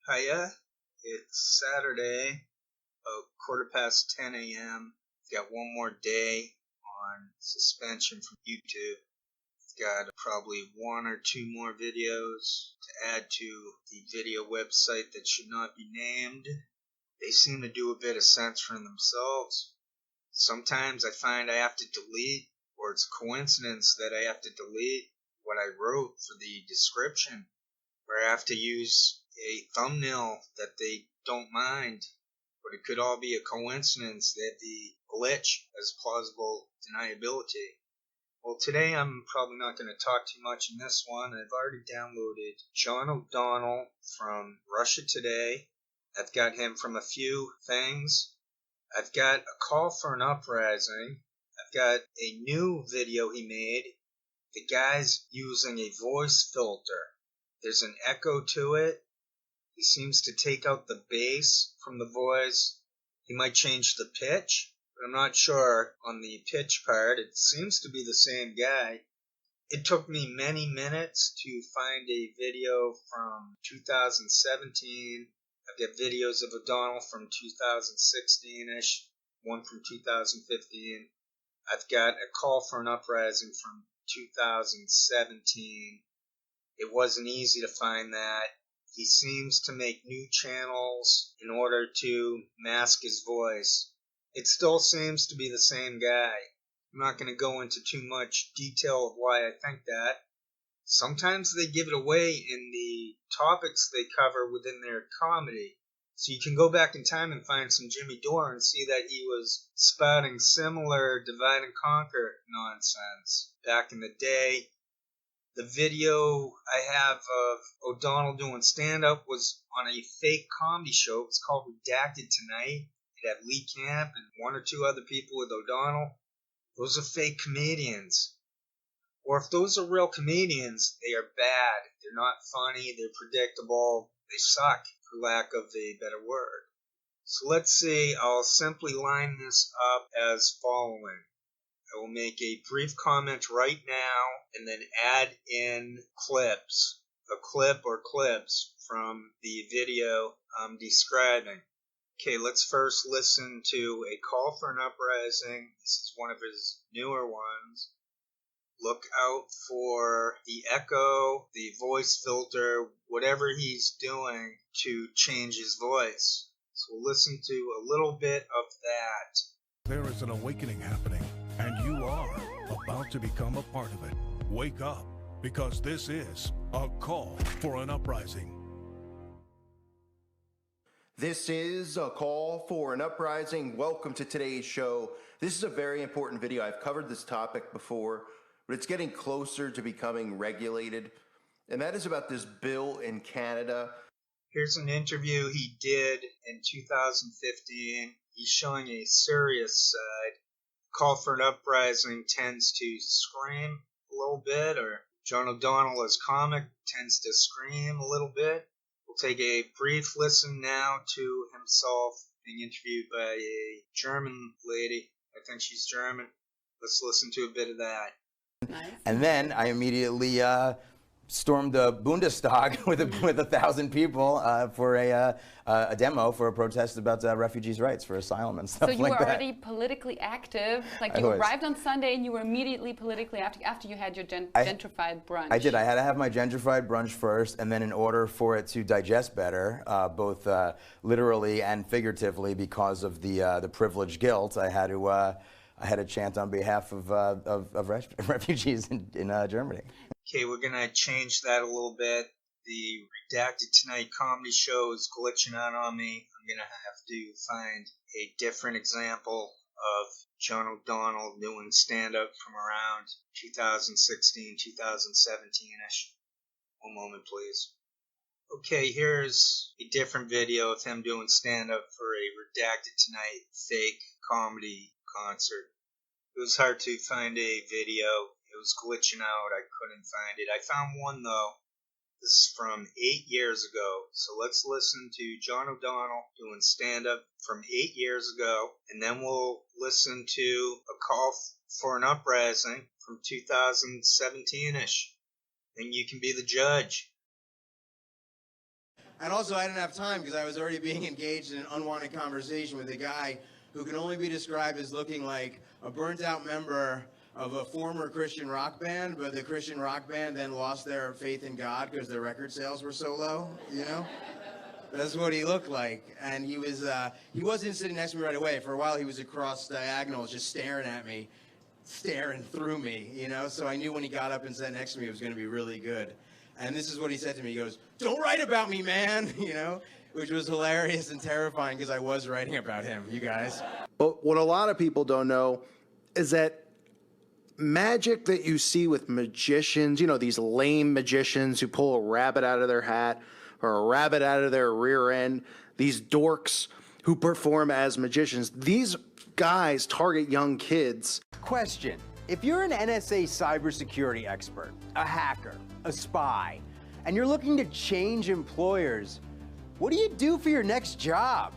Hiya, it's Saturday, 10 a.m. Got one more day on suspension from YouTube. Got probably one or two more videos to add to the video website that should not be named. They seem to do a bit of censoring themselves. Sometimes I find I have to delete, or it's a coincidence that I have to delete what I wrote for the description, or I have to use a thumbnail that they don't mind, but it could all be a coincidence that the glitch has plausible deniability. Well, today I'm probably not going to talk too much in this one. I've already downloaded John O'Donnell from Russia Today. I've got him from a few things. I've got a call for an uprising. I've got a new video he made. The guy's using a voice filter. There's an echo to it. He seems to take out the bass from the voice. He might change the pitch, but I'm not sure on the pitch part. It seems to be the same guy. It took me many minutes to find a video from 2017. I've got videos of O'Donnell from 2016-ish, one from 2015. I've got a call for an uprising from 2017. It wasn't easy to find that. He seems to make new channels in order to mask his voice. It still seems to be the same guy. I'm not going to go into too much detail of why I think that. Sometimes they give it away in the topics they cover within their comedy. So you can go back in time and find some Jimmy Dore and see that he was spouting similar divide and conquer nonsense back in the day. The video I have of O'Donnell doing stand-up was on a fake comedy show. It's called Redacted Tonight. It had Lee Camp and one or two other people with O'Donnell. Those are fake comedians. Or if those are real comedians, they are bad. They're not funny. They're predictable. They suck, for lack of a better word. So let's see. I'll simply line this up as following. I will make a brief comment right now and then add in clips, a clip or clips from the video I'm describing. Okay, let's first listen to a call for an uprising. This is one of his newer ones. Look out for the echo, the voice filter, whatever he's doing to change his voice. So we'll listen to a little bit of that. There is an awakening happening, and you are about to become a part of it. Wake up, because this is a call for an uprising. This is a call for an uprising. Welcome to today's show. This is a very important video. I've covered this topic before, but it's getting closer to becoming regulated, and that is about this bill in Canada. Here's an interview he did in 2015. He's showing a serious side. Call for an uprising tends to scream a little bit, or John O'Donnell as comic tends to scream a little bit. We'll take a brief listen now to himself being interviewed by a German lady. I think she's German. Let's listen to a bit of that. Nice. And then I immediately stormed the Bundestag with 1,000 people for a demo for a protest about refugees' rights for asylum and stuff like that. So you were already politically active. Like you arrived on Sunday and you were immediately politically active after you had your gentrified brunch. I did. I had to have my gentrified brunch first, and then in order for it to digest better, both literally and figuratively, because of the privilege guilt, I had to chant on behalf of refugees in Germany. Okay, we're going to change that a little bit. The Redacted Tonight comedy show is glitching out on me. I'm going to have to find a different example of John O'Donnell doing stand-up from around 2016, 2017-ish. One moment, please. Okay, here's a different video of him doing stand-up for a Redacted Tonight fake comedy concert. It was hard to find a video. It was glitching out. I couldn't find it. I found one, though. This is from 8 years ago. So let's listen to John O'Donnell doing stand-up from 8 years ago. And then we'll listen to a call for an uprising from 2017-ish. And you can be the judge. And also, I didn't have time because I was already being engaged in an unwanted conversation with a guy who can only be described as looking like a burnt-out member of a former Christian rock band, but the Christian rock band then lost their faith in God because their record sales were so low, you know? That's what he looked like. And he wasn't sitting next to me right away. For a while, he was across diagonals just staring at me, staring through me, you know? So I knew when he got up and sat next to me, it was going to be really good. And this is what he said to me. He goes, "Don't write about me, man," you know, which was hilarious and terrifying because I was writing about him, you guys. But what a lot of people don't know is that magic that you see with magicians, you know, these lame magicians who pull a rabbit out of their hat or a rabbit out of their rear end, these dorks who perform as magicians, these guys target young kids. Question. If you're an NSA cybersecurity expert, a hacker, a spy, and you're looking to change employers, what do you do for your next job?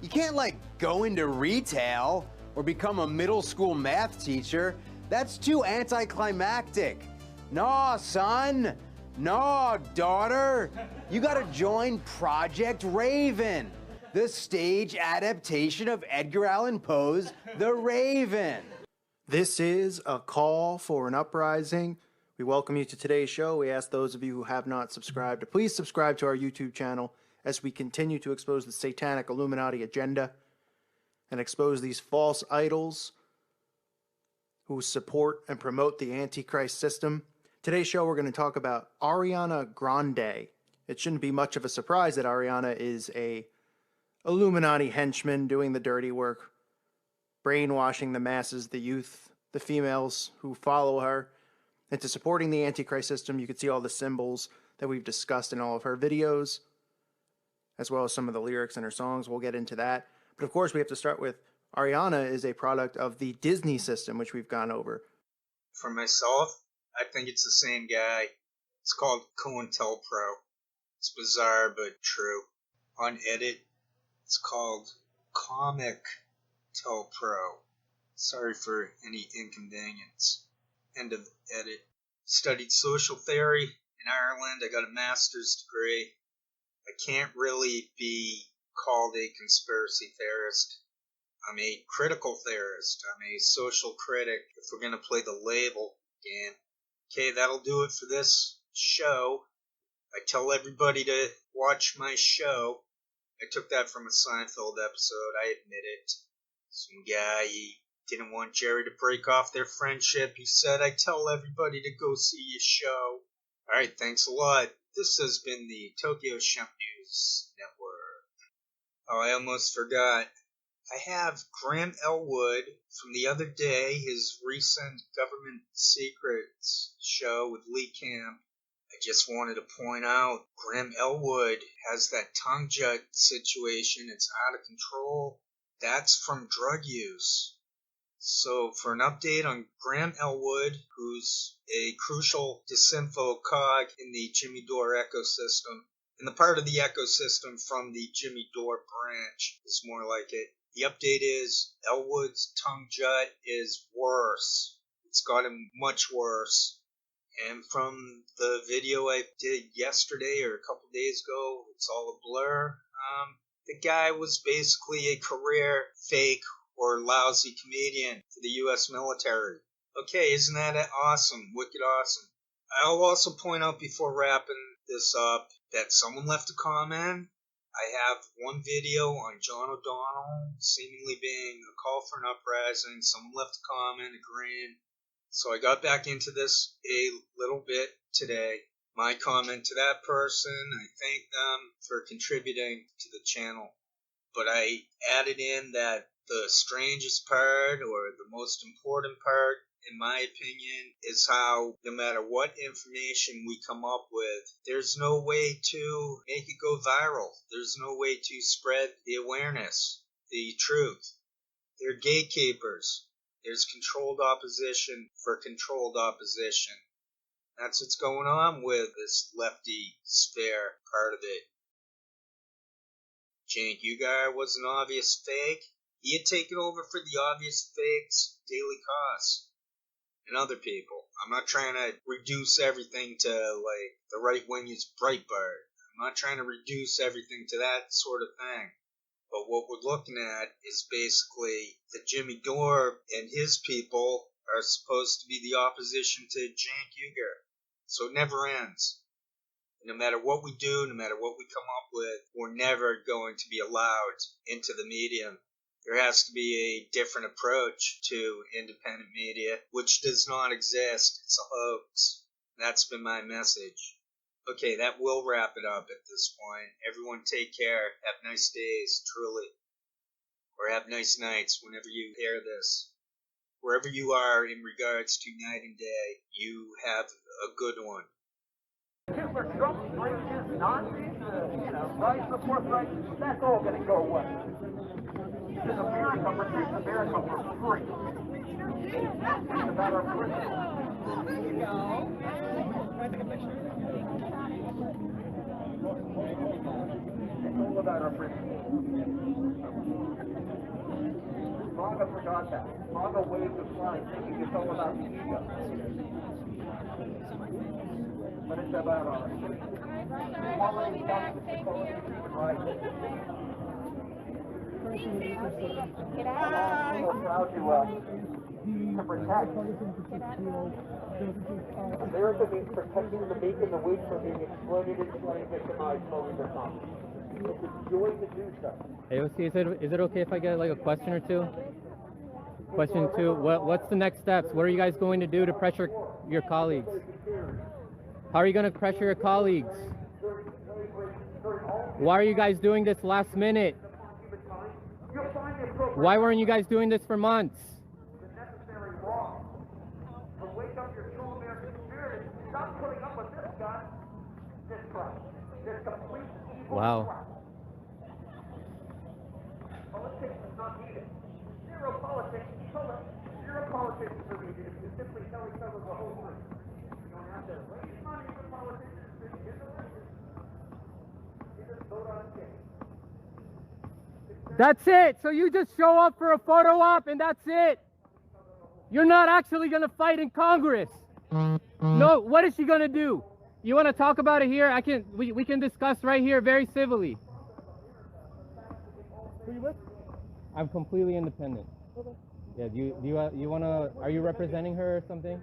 You can't, like, go into retail or become a middle school math teacher. That's too anticlimactic. Nah, son. Nah, daughter. You gotta join Project Raven, the stage adaptation of Edgar Allan Poe's The Raven. This is a call for an uprising. We welcome you to today's show. We ask those of you who have not subscribed to please subscribe to our YouTube channel as we continue to expose the satanic Illuminati agenda and expose these false idols who support and promote the Antichrist system. Today's show, we're going to talk about Ariana Grande. It shouldn't be much of a surprise that Ariana is a Illuminati henchman doing the dirty work, brainwashing the masses, the youth, the females who follow her into supporting the Antichrist system. You can see all the symbols that we've discussed in all of her videos, as well as some of the lyrics in her songs. We'll get into that. But of course, we have to start with Ariana is a product of the Disney system, which we've gone over. For myself, I think it's the same guy. It's called COINTELPRO. It's bizarre but true. On Edit, it's called Comic Telpro. Sorry for any inconvenience. End of edit. Studied social theory in Ireland. I got a master's degree. I can't really be called a conspiracy theorist. I'm a critical theorist. I'm a social critic, if we're going to play the label game. Okay, that'll do it for this show. I tell everybody to watch my show. I took that from a Seinfeld episode, I admit it. Some guy, he didn't want Jerry to break off their friendship. He said, "I tell everybody to go see your show." Alright, thanks a lot. This has been the Tokyo Shemp News Network. Oh, I almost forgot. I have Graham Elwood from the other day, his recent Government Secrets show with Lee Camp. I just wanted to point out, Graham Elwood has that tongue jut situation. It's out of control. That's from drug use. So for an update on Graham Elwood, who's a crucial disinfo cog in the Jimmy Dore ecosystem, and the part of the ecosystem from the Jimmy Dore branch is more like it. The update is Elwood's tongue jut is worse. It's gotten much worse. And from the video I did yesterday or a couple days ago, it's all a blur. The guy was basically a career fake or lousy comedian for the U.S. military. Okay, isn't that awesome? Wicked awesome. I'll also point out before wrapping this up that someone left a comment. I have one video on John O'Donnell seemingly being a call for an uprising. Someone left a comment agreeing. So I got back into this a little bit today. My comment to that person, I thank them for contributing to the channel. But I added in that the strangest part, or the most important part, in my opinion, is how no matter what information we come up with, there's no way to make it go viral. There's no way to spread the awareness, the truth. They're gatekeepers. There's controlled opposition for controlled opposition. That's what's going on with this lefty sphere part of it. Cenk Uygur was an obvious fake. He had taken over for the obvious fakes, Daily Kos, and other people. I'm not trying to reduce everything to, like, the right wing is Breitbart. I'm I'm not trying to reduce everything to that sort of thing. But what we're looking at is basically that Jimmy Dore and his people are supposed to be the opposition to Cenk Uygur. So it never ends. No matter what we do, no matter what we come up with, we're never going to be allowed into the medium. There has to be a different approach to independent media, which does not exist. It's a hoax. That's been my message. Okay, that will wrap it up at this point. Everyone take care. Have nice days, truly. Or have nice nights whenever you hear this. Wherever you are in regards to night and day, you have a good one. Hitler, Trump, racist, Nazis, rise of the Fourth Reich, that's all going to go away. Because America protects America for free. It's about our principles. It's all about our principles. Raga forgot that. Raga waved the flag thinking it's all about the ego. But it's about our quality, justice, equality, human rights. We're proud to protect. America means protecting the meek and the weak from being exploited, enslaved, victimized, slowly their time. It's a joy to do so. Hey, is it okay if I get like a question or two? Question two, what's the next steps? What are you guys going to do to pressure your colleagues? How are you going to pressure your colleagues? Why are you guys doing this last minute? Why weren't you guys doing this for months? Wow. Politics is not needed. Zero politics. Zero politics is needed. You simply tell each other the whole truth. You don't have to raise money for politicians to get elected. You just vote on a ticket. That's it. So you just show up for a photo op and that's it. You're not actually going to fight in Congress. No, what is she going to do? You want to talk about it here? We can discuss right here very civilly. Who are you with? I'm completely independent. Okay. Yeah, you want to, are you representing her or something?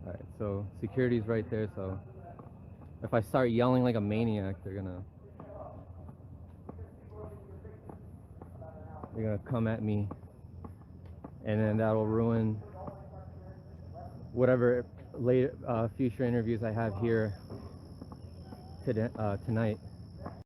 Alright, so security's right there, so if I start yelling like a maniac, they're gonna come at me, and then that'll ruin whatever later future interviews I have here today, tonight.